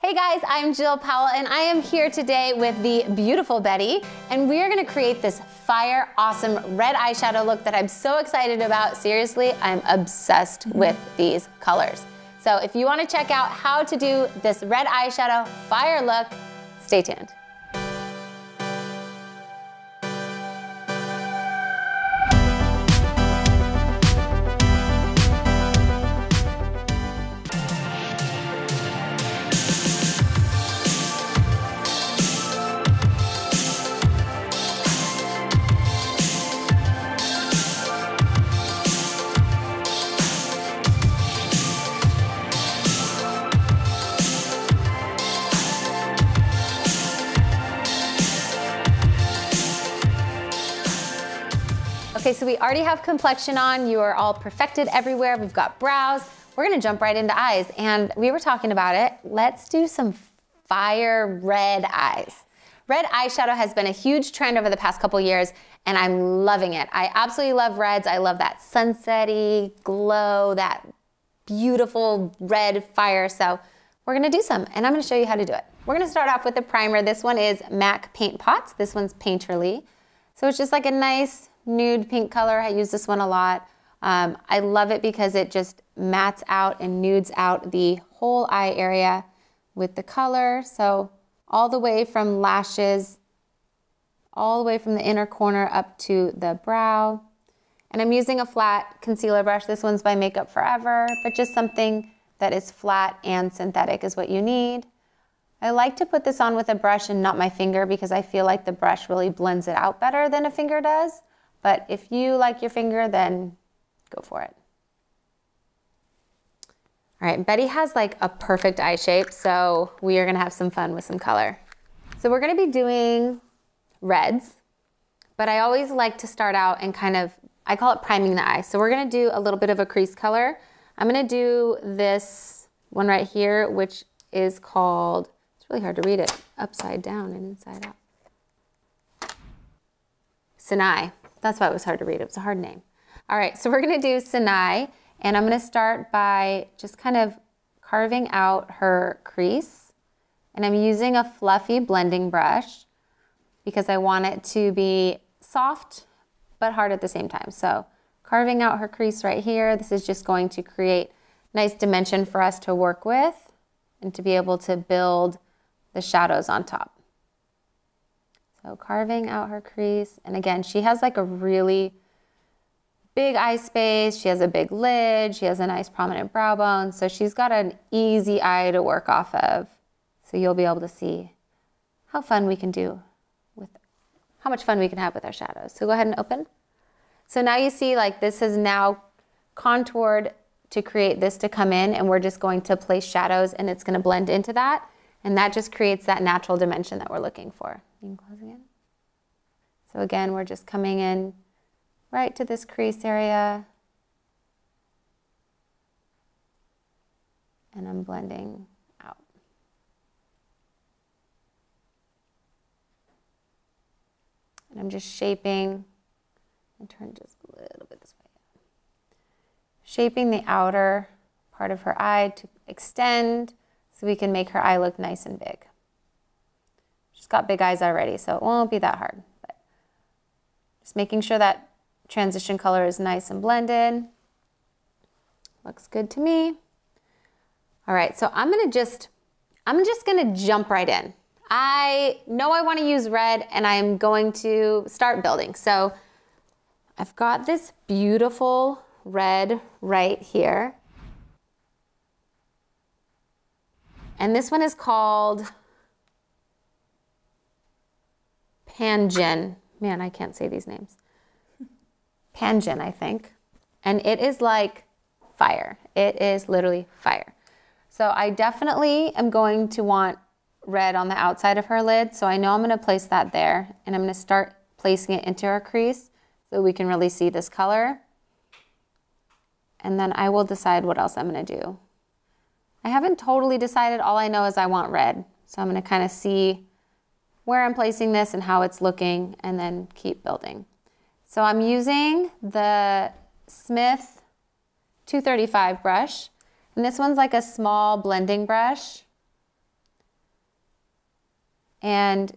Hey guys, I'm Jill Powell and I am here today with the beautiful Betty, and we are gonna create this fire awesome red eyeshadow look that I'm so excited about. Seriously, I'm obsessed with these colors. So if you wanna check out how to do this red eyeshadow fire look, stay tuned. Okay, so we already have complexion on. You are all perfected everywhere. We've got brows. We're gonna jump right into eyes. And we were talking about it. Let's do some fire red eyes. Red eyeshadow has been a huge trend over the past couple years, and I'm loving it. I absolutely love reds. I love that sunsetty glow, that beautiful red fire. So we're gonna do some, and I'm gonna show you how to do it. We're gonna start off with a primer. This one is MAC Paint Pots. This one's Painterly. So it's just like a nice nude pink color. I use this one a lot. I love it because it just mattes out and nudes out the whole eye area with the color. So all the way from lashes, all the way from the inner corner up to the brow. And I'm using a flat concealer brush. This one's by Makeup Forever, but just something that is flat and synthetic is what you need. I like to put this on with a brush and not my finger because I feel like the brush really blends it out better than a finger does. But if you like your finger, then go for it. All right, Betty has like a perfect eye shape, so we are gonna have some fun with some color. So we're gonna be doing reds, but I always like to start out and kind of, I call it priming the eye. So we're gonna do a little bit of a crease color. I'm gonna do this one right here, which is called, it's really hard to read it, upside down and inside out. Sinai. That's why it was hard to read. It was a hard name. All right, so we're gonna do Sinai, and I'm gonna start by just kind of carving out her crease. And I'm using a fluffy blending brush because I want it to be soft but hard at the same time. So carving out her crease right here, this is just going to create nice dimension for us to work with and to be able to build the shadows on top. So carving out her crease, and again, she has like a really big eye space, she has a big lid, she has a nice prominent brow bone, so she's got an easy eye to work off of. So you'll be able to see how fun we can do with, how much fun we can have with our shadows. So go ahead and open. So now you see like this is now contoured to create this to come in, and we're just going to place shadows and it's gonna blend into that. And that just creates that natural dimension that we're looking for. You can close again. So again, we're just coming in right to this crease area. And I'm blending out. And I'm just shaping, and turn just a little bit this way. Shaping the outer part of her eye to extend, so we can make her eye look nice and big. She's got big eyes already, so it won't be that hard. But just making sure that transition color is nice and blended. Looks good to me. All right, so I'm just gonna jump right in. I know I wanna use red, and I'm going to start building. So I've got this beautiful red right here. And this one is called Pangen. Man, I can't say these names. Pangen, I think. And it is like fire. It is literally fire. So I definitely am going to want red on the outside of her lid. So I know I'm gonna place that there, and I'm gonna start placing it into her crease so we can really see this color. And then I will decide what else I'm gonna do. I haven't totally decided. All I know is I want red. So I'm gonna kind of see where I'm placing this and how it's looking, and then keep building. So I'm using the Smith 235 brush, and this one's like a small blending brush. and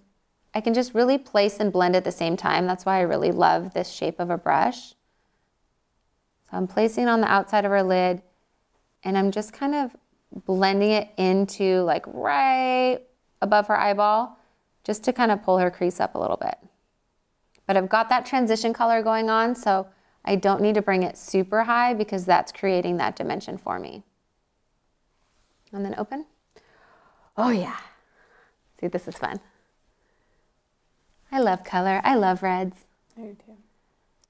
I can just really place and blend at the same time. That's why I really love this shape of a brush. So I'm placing it on the outside of her lid, and I'm just kind of blending it into like right above her eyeball, just to kind of pull her crease up a little bit. But I've got that transition color going on, so I don't need to bring it super high because that's creating that dimension for me. And then open. Oh yeah. See, this is fun. I love color. I love reds. I do too.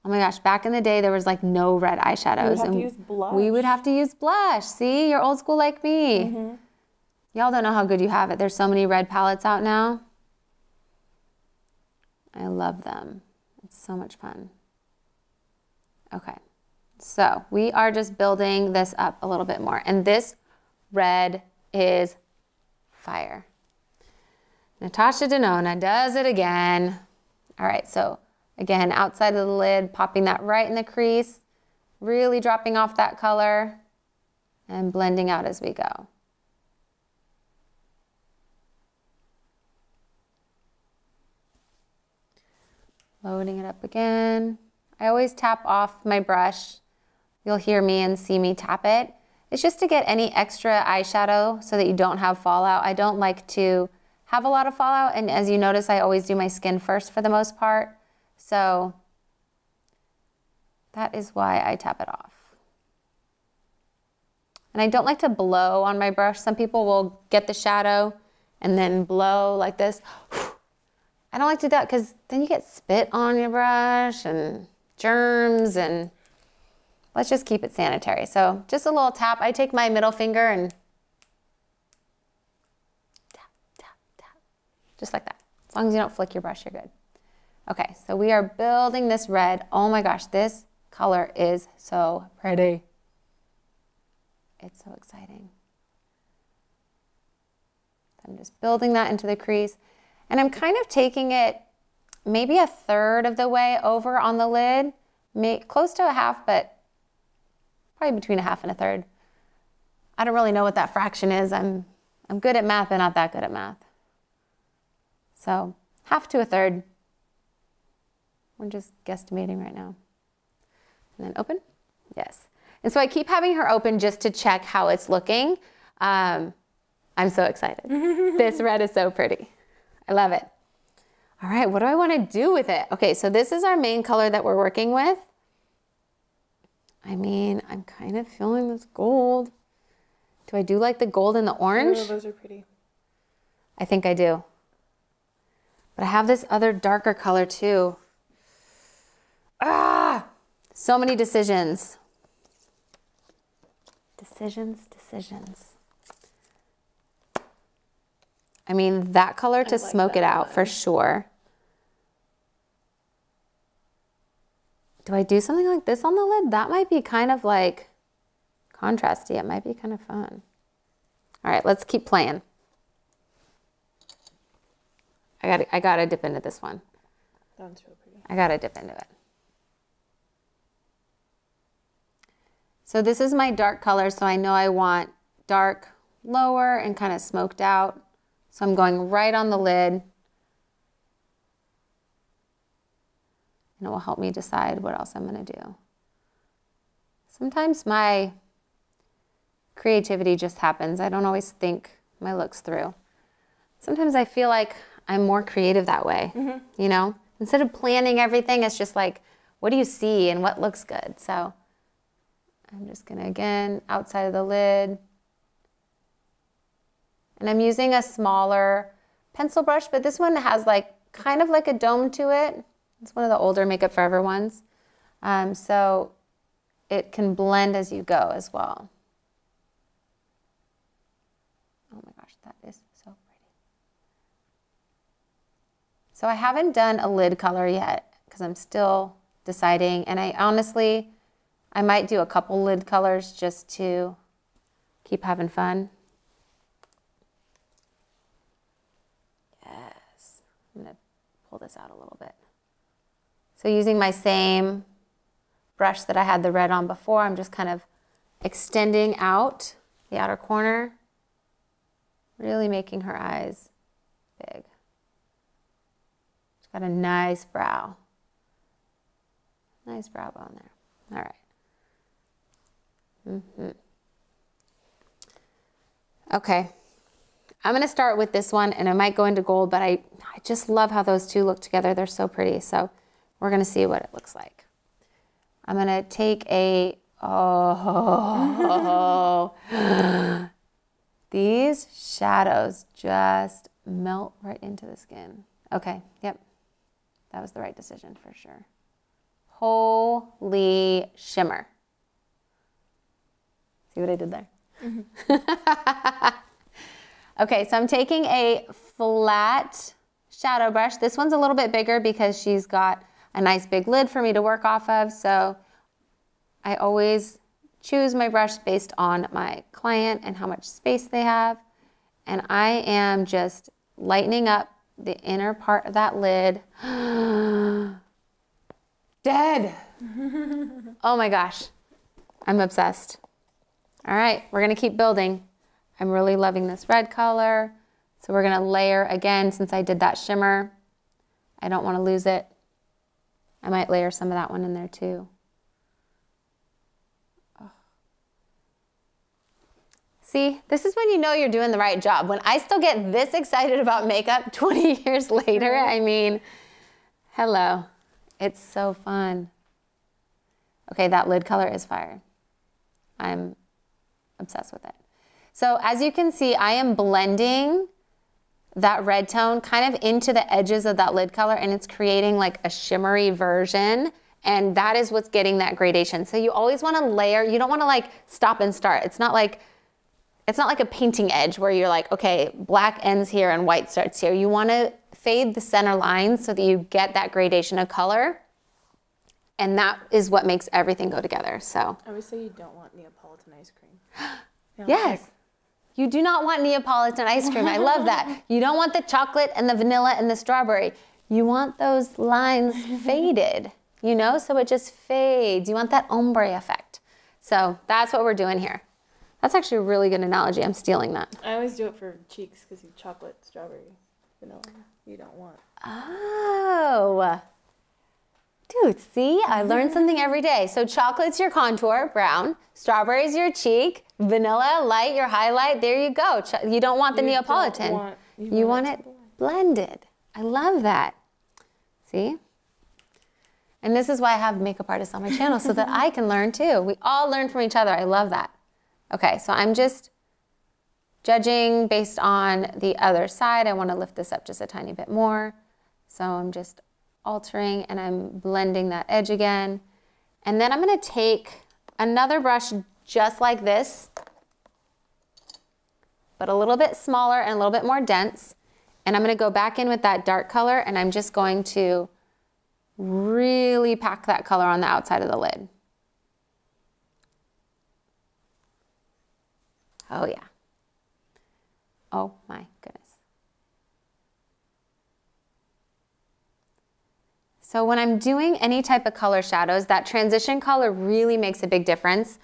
Oh my gosh, back in the day, there was like no red eyeshadows. We would have to use blush. We would have to use blush. See, you're old school like me. Mm-hmm. Y'all don't know how good you have it. There's so many red palettes out now. I love them. It's so much fun. Okay, so we are just building this up a little bit more. And this red is fire. Natasha Denonna does it again. All right, so again, outside of the lid, popping that right in the crease, really dropping off that color and blending out as we go. Loading it up again. I always tap off my brush. You'll hear me and see me tap it. It's just to get any extra eyeshadow so that you don't have fallout. I don't like to have a lot of fallout, and as you notice, I always do my skin first for the most part. So that is why I tap it off. And I don't like to blow on my brush. Some people will get the shadow and then blow like this. I don't like to do that because then you get spit on your brush and germs, and let's just keep it sanitary. So just a little tap. I take my middle finger and tap, tap, tap, just like that. As long as you don't flick your brush, you're good. Okay, so we are building this red. Oh my gosh, this color is so pretty. It's so exciting. I'm just building that into the crease. And I'm kind of taking it maybe a third of the way over on the lid, close to a half, but probably between a half and a third. I don't really know what that fraction is. I'm good at math, but not that good at math. So half to a third. We're just guesstimating right now. And then open. Yes. And so I keep having her open just to check how it's looking. I'm so excited. This red is so pretty. I love it. All right, what do I want to do with it? Okay, so this is our main color that we're working with. I mean, I'm kind of feeling this gold. Do I do like the gold and the orange? Oh, those are pretty. I think I do. But I have this other darker color too. Ah! So many decisions. Decisions. I mean, that color to smoke it out for sure. Do I do something like this on the lid? That might be kind of like contrasty. It might be kind of fun. All right, let's keep playing. I gotta dip into this one. That's real pretty. I gotta dip into it. So this is my dark color, so I know I want dark lower and kind of smoked out. So I'm going right on the lid. And it will help me decide what else I'm gonna do. Sometimes my creativity just happens. I don't always think my looks through. Sometimes I feel like I'm more creative that way, you know? Instead of planning everything, it's just like, what do you see and what looks good? So I'm just gonna, again, outside of the lid. And I'm using a smaller pencil brush, but this one has like, kind of like a dome to it. It's one of the older Makeup Forever ones. So it can blend as you go as well. Oh my gosh, that is so pretty. So I haven't done a lid color yet because I'm still deciding. And I honestly, I might do a couple lid colors just to keep having fun. Yes, I'm gonna pull this out a little bit. So using my same brush that I had the red on before, I'm just kind of extending out the outer corner, really making her eyes big. She's got a nice brow. Nice brow bone there. All right. Okay. I'm going to start with this one, and I might go into gold, but I just love how those two look together. They're so pretty. So we're going to see what it looks like. I'm going to take a, these shadows just melt right into the skin. Okay, yep. That was the right decision for sure. Holy shimmer. See what I did there? Okay, so I'm taking a flat shadow brush. This one's a little bit bigger because she's got a nice big lid for me to work off of. So I always choose my brush based on my client and how much space they have. And I am just lightening up the inner part of that lid. Dead. Oh my gosh. I'm obsessed. All right, we're gonna keep building. I'm really loving this red color. So we're gonna layer again since I did that shimmer. I don't wanna lose it. I might layer some of that one in there too. Oh. See, this is when you know you're doing the right job. When I still get this excited about makeup 20 years later, I mean, hello. It's so fun. Okay, that lid color is fire. I'm obsessed with it. So as you can see, I am blending that red tone kind of into the edges of that lid color, and it's creating like a shimmery version, and that is what's getting that gradation. So you always want to layer. You don't want to like stop and start. It's not like a painting edge where you're like, okay, black ends here and white starts here. You want to fade the center lines so that you get that gradation of color, and that is what makes everything go together. So I would say you don't want Neapolitan ice cream. Yes. You do not want Neapolitan ice cream. I love that. You don't want the chocolate and the vanilla and the strawberry. You want those lines faded, you know, so it just fades. You want that ombre effect. So that's what we're doing here. That's actually a really good analogy. I'm stealing that. I always do it for cheeks because you chocolate, strawberry, vanilla. You don't want. Oh. Dude, see, I learned something every day. So chocolate's your contour, brown. Strawberry's your cheek. Vanilla, light, your highlight. There you go. You don't want the Neapolitan. You want it blended. I love that. See? And this is why I have makeup artists on my channel, so that I can learn too. We all learn from each other. I love that. Okay, so I'm just judging based on the other side. I want to lift this up just a tiny bit more. So I'm just altering and I'm blending that edge again. And then I'm going to take another brush just like this, but a little bit smaller and a little bit more dense. And I'm going to go back in with that dark color, and I'm just going to really pack that color on the outside of the lid. Oh yeah. Oh my goodness. So when I'm doing any type of color shadows, that transition color really makes a big difference,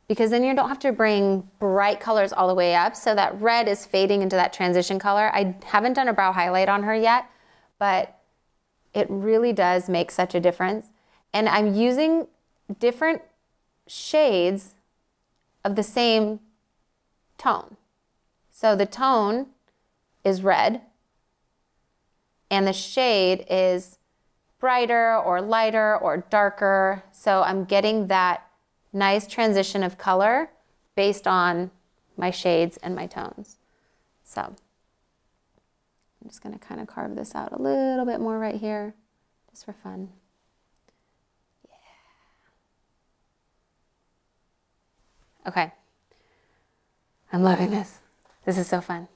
because then you don't have to bring bright colors all the way up. So that red is fading into that transition color. I haven't done a brow highlight on her yet, but it really does make such a difference. And I'm using different shades of the same tone. So the tone is red, and the shade is brighter or lighter or darker. So I'm getting that nice transition of color based on my shades and my tones. So I'm just going to kind of carve this out a little bit more right here, just for fun. Yeah. Okay. I'm loving this. This is so fun.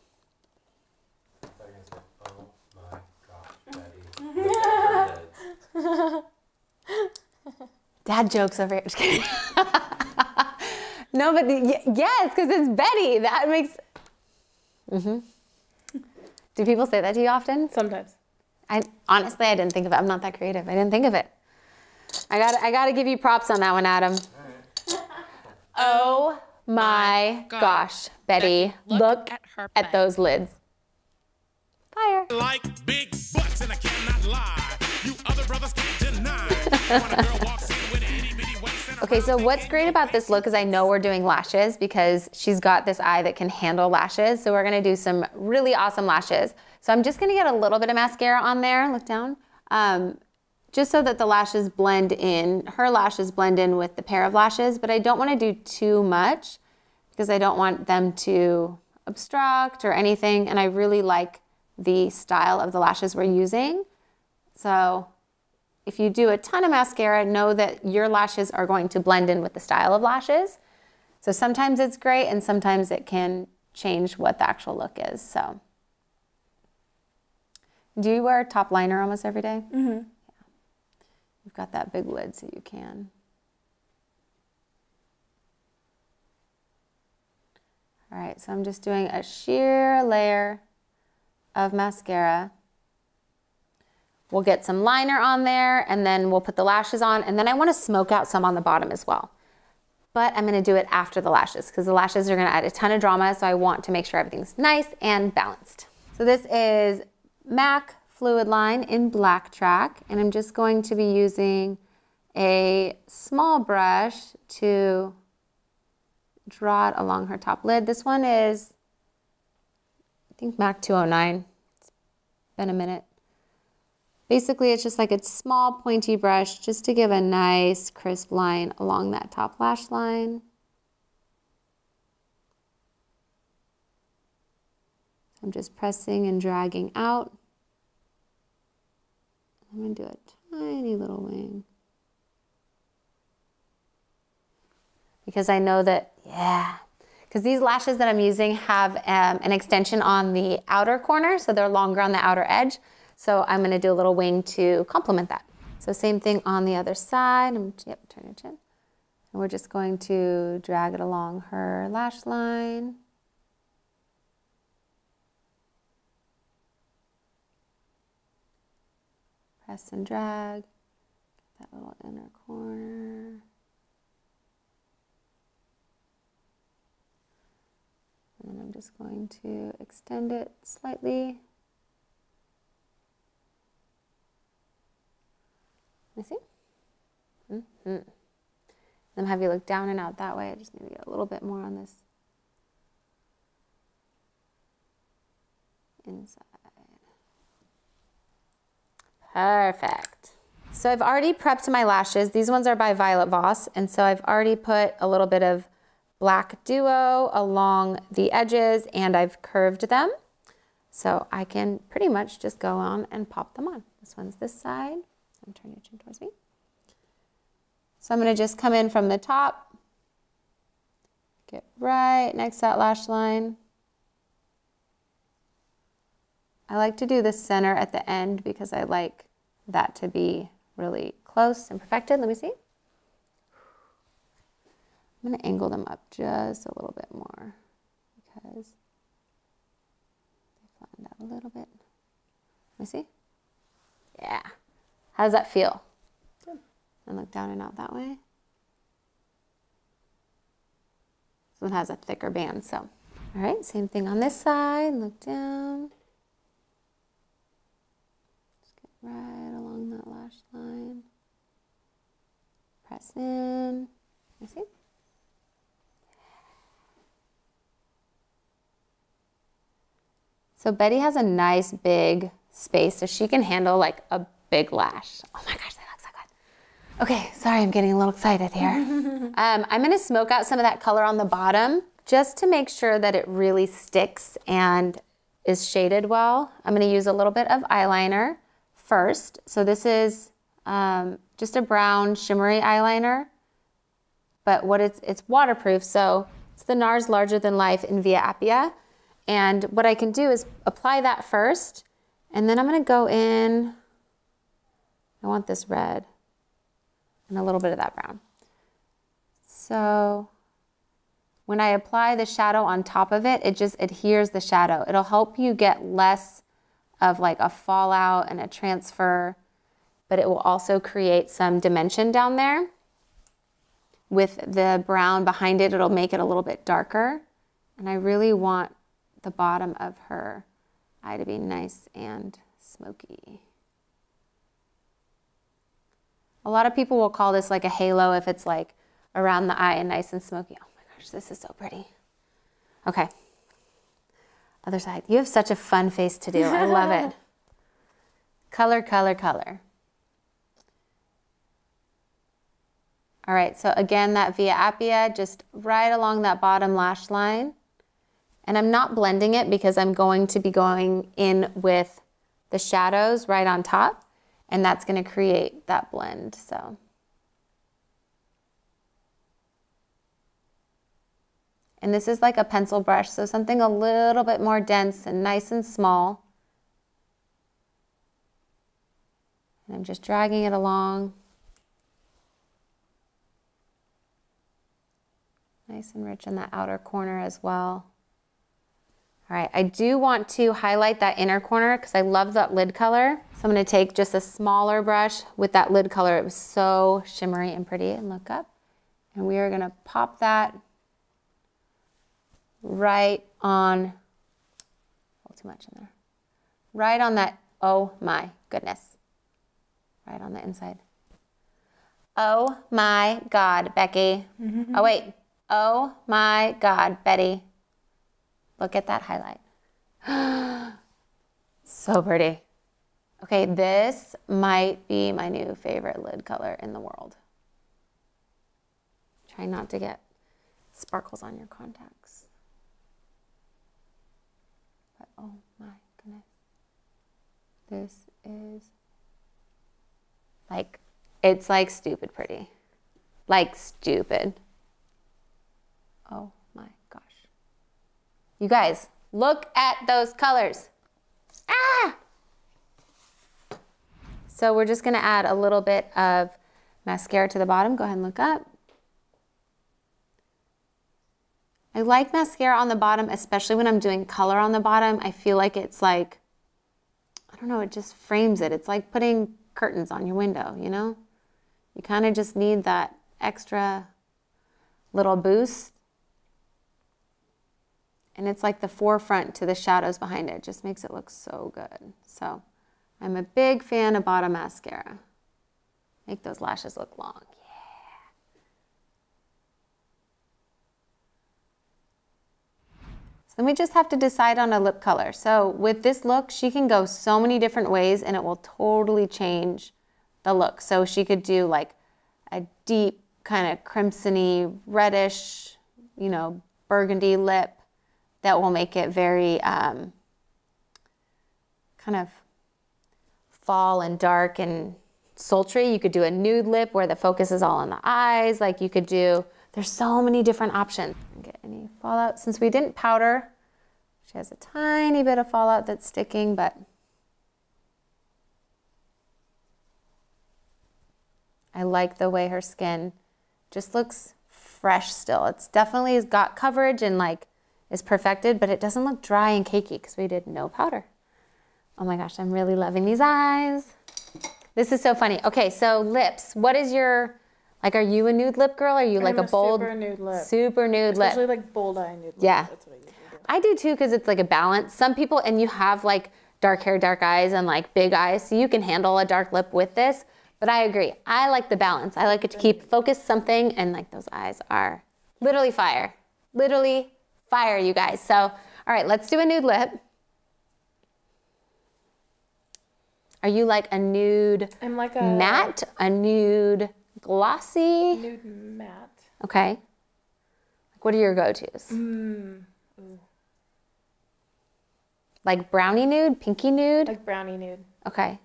Dad jokes over here. Just kidding. No, but yes, because it's Betty. That makes. Do people say that to you often? Sometimes. Honestly, I didn't think of it. I'm not that creative. I didn't think of it. I got to give you props on that one, Adam. Right. Oh my gosh, Betty, look at those lids. Fire. Like big butts and I can't Okay, so what's great about this look is I know we're doing lashes because she's got this eye that can handle lashes. So we're gonna do some really awesome lashes. So I'm just gonna get a little bit of mascara on there, look down, just so that the lashes blend in, her lashes blend in with the pair of lashes, but I don't wanna do too much because I don't want them to obstruct or anything, and I really like the style of the lashes we're using. So if you do a ton of mascara, know that your lashes are going to blend in with the style of lashes. So sometimes it's great and sometimes it can change what the actual look is. So, do you wear top liner almost every day? Mm-hmm. Yeah. You've got that big lid so you can. All right, so I'm just doing a sheer layer of mascara. We'll get some liner on there and then we'll put the lashes on, and then I want to smoke out some on the bottom as well. But I'm going to do it after the lashes because the lashes are going to add a ton of drama, so I want to make sure everything's nice and balanced. So this is MAC Fluidline in Blacktrack, and I'm just going to be using a small brush to draw it along her top lid. This one is, I think, MAC 209. It's been a minute. Basically, it's just like a small pointy brush just to give a nice crisp line along that top lash line. I'm just pressing and dragging out. I'm going to do a tiny little wing. Because I know that, yeah, because these lashes that I'm using have an extension on the outer corner, so they're longer on the outer edge. So I'm going to do a little wing to complement that. So same thing on the other side. Yep, turn your chin. And we're just going to drag it along her lash line. Press and drag. Get that little inner corner. And then I'm just going to extend it slightly. Let me see. Then have you look down and out that way. I just need to get a little bit more on this inside. Perfect. So I've already prepped my lashes. These ones are by Voss, and so I've already put a little bit of black duo along the edges, and I've curved them. So I can pretty much just go on and pop them on. This one's this side. Turn your chin towards me. So I'm going to just come in from the top, get right next to that lash line. I like to do the center at the end because I like that to be really close and perfected. Let me see. I'm going to angle them up just a little bit more because they flattened out a little bit. Let me see. Yeah. How does that feel? Good. And look down and out that way. This one has a thicker band, so. All right, same thing on this side. Look down. Just get right along that lash line. Press in. You see? So Betty has a nice big space, so she can handle like a big lash. Oh my gosh, they look so good. Okay, sorry, I'm getting a little excited here. I'm gonna smoke out some of that color on the bottom just to make sure that it really sticks and is shaded well. I'm gonna use a little bit of eyeliner first. So this is just a brown shimmery eyeliner, but it's waterproof, so it's the Nars Larger Than Life in Via Appia. And what I can do is apply that first, and then I'm gonna go in. I want this red and a little bit of that brown. So when I apply the shadow on top of it, it just adheres the shadow. It'll help you get less of like a fallout and a transfer, but it will also create some dimension down there. With the brown behind it, it'll make it a little bit darker. And I really want the bottom of her eye to be nice and smoky. A lot of people will call this like a halo if it's like around the eye and nice and smoky. Oh my gosh, this is so pretty. Okay. Other side. You have such a fun face to do. I love it. Color, color, color. All right, so again, that via Appia, just right along that bottom lash line. And I'm not blending it because I'm going to be going in with the shadows right on top, and that's gonna create that blend, so. And this is like a pencil brush, so something a little bit more dense and nice and small. And I'm just dragging it along. Nice and rich in that outer corner as well. All right, I do want to highlight that inner corner because I love that lid color. So I'm gonna take just a smaller brush with that lid color. It was so shimmery and pretty, and look up. And we are gonna pop that right on, a little too much in there. Right on that, oh my goodness. Right on the inside. Oh my God, Becky. Oh wait, oh my God, Betty. Look at that highlight. So pretty. Okay, this might be my new favorite lid color in the world. Try not to get sparkles on your contacts. But oh my goodness. This is like, it's like stupid pretty. Like stupid. Oh my gosh. You guys, look at those colors. Ah! So we're just gonna add a little bit of mascara to the bottom. Go ahead and look up. I like mascara on the bottom, especially when I'm doing color on the bottom. I feel like it's like, I don't know, it just frames it. It's like putting curtains on your window, you know? You kind of just need that extra little boost. And it's like the forefront to the shadows behind it. Just makes it look so good. So I'm a big fan of bottom mascara. Make those lashes look long. Yeah. So then we just have to decide on a lip color. So with this look, she can go so many different ways and it will totally change the look. So she could do like a deep kind of crimson-y, reddish, you know, burgundy lip. That will make it very kind of fall and dark and sultry. You could do a nude lip where the focus is all on the eyes. Like you could do, there's so many different options. Get any fallout. Since we didn't powder, she has a tiny bit of fallout that's sticking, but I like the way her skin just looks fresh still. It's definitely got coverage and like is perfected, but it doesn't look dry and cakey because we did no powder. Oh my gosh, I'm really loving these eyes. This is so funny. Okay, so lips. What is your, like, are you a nude lip girl? Are you like a bold? Super nude lip. Super nude lip. Especially like bold eye nude lip. Yeah. That's what I usually do. I do too because it's like a balance. Some people, and you have like dark hair, dark eyes, and like big eyes, so you can handle a dark lip with this. But I agree. I like the balance. I like it to keep focused something, and like those eyes are literally fire. Literally fire, you guys. So, all right, let's do a nude lip. Are you like a nude I'm like a matte, a nude glossy? Nude matte. Okay. Like, what are your go-tos? Like brownie nude, pinky nude? Like brownie nude. Okay.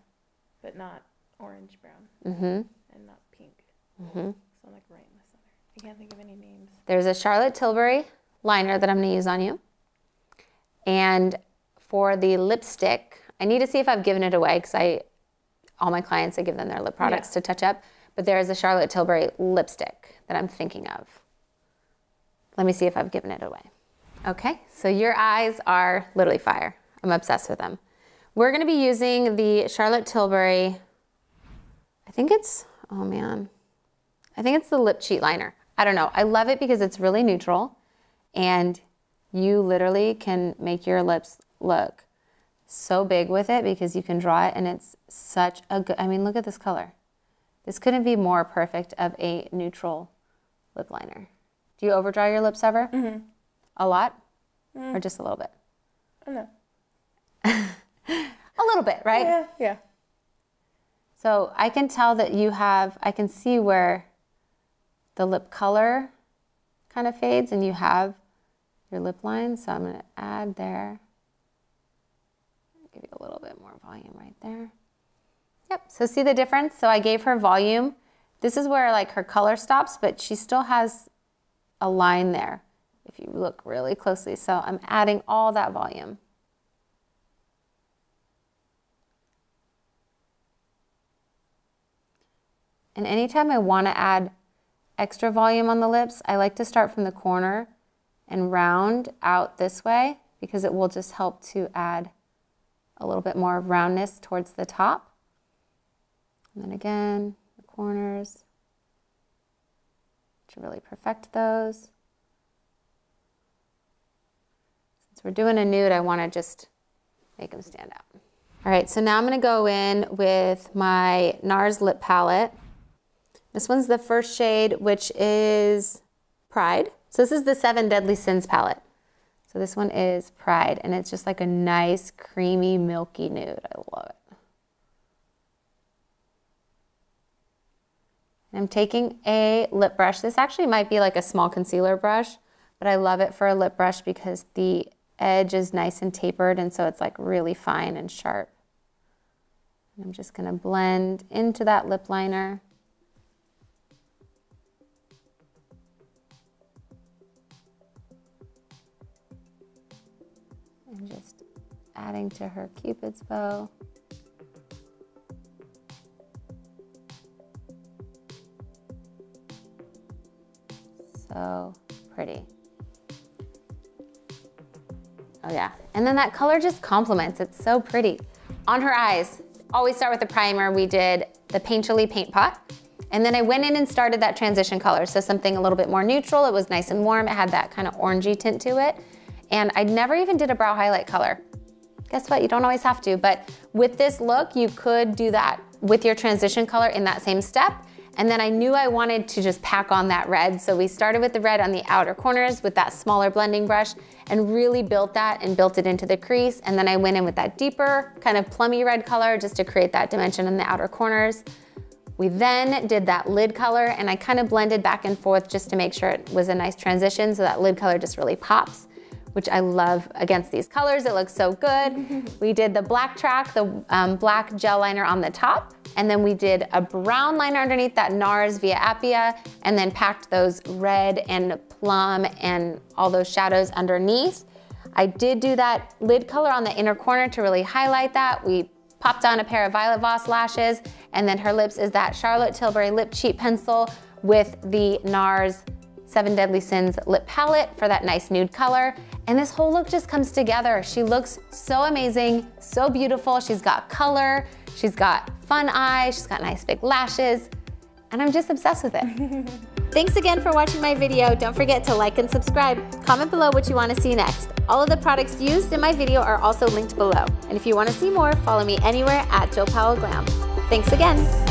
But not orange brown. And not pink. So I'm like right in the center. I can't think of any names. There's a Charlotte Tilbury liner that I'm going to use on you. And for the lipstick, I need to see if I've given it away because all my clients, I give them their lip products to touch up. But there is a Charlotte Tilbury lipstick that I'm thinking of. Let me see if I've given it away. Okay, so your eyes are literally fire. I'm obsessed with them. We're going to be using the Charlotte Tilbury, I think it's, oh man, I think it's the lip cheat liner. I don't know. I love it because it's really neutral. And you literally can make your lips look so big with it because you can draw it and it's such a good, I mean, look at this color. This couldn't be more perfect of a neutral lip liner. Do you overdraw your lips ever? Mm-hmm. A lot? Or just a little bit? I don't know. A little bit, right? Yeah, yeah. So I can tell that you have, I can see where the lip color kind of fades and you have your lip line. So I'm going to add there. Give you a little bit more volume right there. Yep, so see the difference? So I gave her volume. This is where like her color stops, but she still has a line there if you look really closely. So I'm adding all that volume. And anytime I want to add extra volume on the lips, I like to start from the corner and round out this way because it will just help to add a little bit more roundness towards the top. And then again, the corners to really perfect those. Since we're doing a nude, I want to just make them stand out. All right, so now I'm going to go in with my Nars Lip Palette. This one's the first shade, which is Pride. So this is the 7 Deadly Sins palette. So this one is Pride, and it's just like a nice, creamy, milky nude. I love it. I'm taking a lip brush. This actually might be like a small concealer brush, but I love it for a lip brush because the edge is nice and tapered, and so it's like really fine and sharp. And I'm just gonna blend into that lip liner. And just adding to her Cupid's bow. So pretty. Oh yeah, and then that color just complements. It's so pretty. On her eyes, always start with the primer. We did the Painterly Paint Pot, and then I went in and started that transition color. So something a little bit more neutral. It was nice and warm. It had that kind of orangey tint to it. And I never even did a brow highlight color. Guess what, you don't always have to, but with this look, you could do that with your transition color in that same step. And then I knew I wanted to just pack on that red. So we started with the red on the outer corners with that smaller blending brush and really built that and built it into the crease. And then I went in with that deeper kind of plummy red color just to create that dimension in the outer corners. We then did that lid color and I kind of blended back and forth just to make sure it was a nice transition so that lid color just really pops, which I love against these colors. It looks so good. We did the black track, the black gel liner on the top, and then we did a brown liner underneath that Nars via Appia, and then packed those red and plum and all those shadows underneath. I did do that lid color on the inner corner to really highlight that. We popped on a pair of Violet Voss lashes, and then her lips is that Charlotte Tilbury Lip Cheat Pencil with the Nars 7 Deadly Sins Lip Palette for that nice nude color. And this whole look just comes together. She looks so amazing, so beautiful. She's got color, she's got fun eyes, she's got nice big lashes, and I'm just obsessed with it. Thanks again for watching my video. Don't forget to like and subscribe. Comment below what you want to see next. All of the products used in my video are also linked below. And if you want to see more, follow me anywhere at Jill Powell Glam. Thanks again.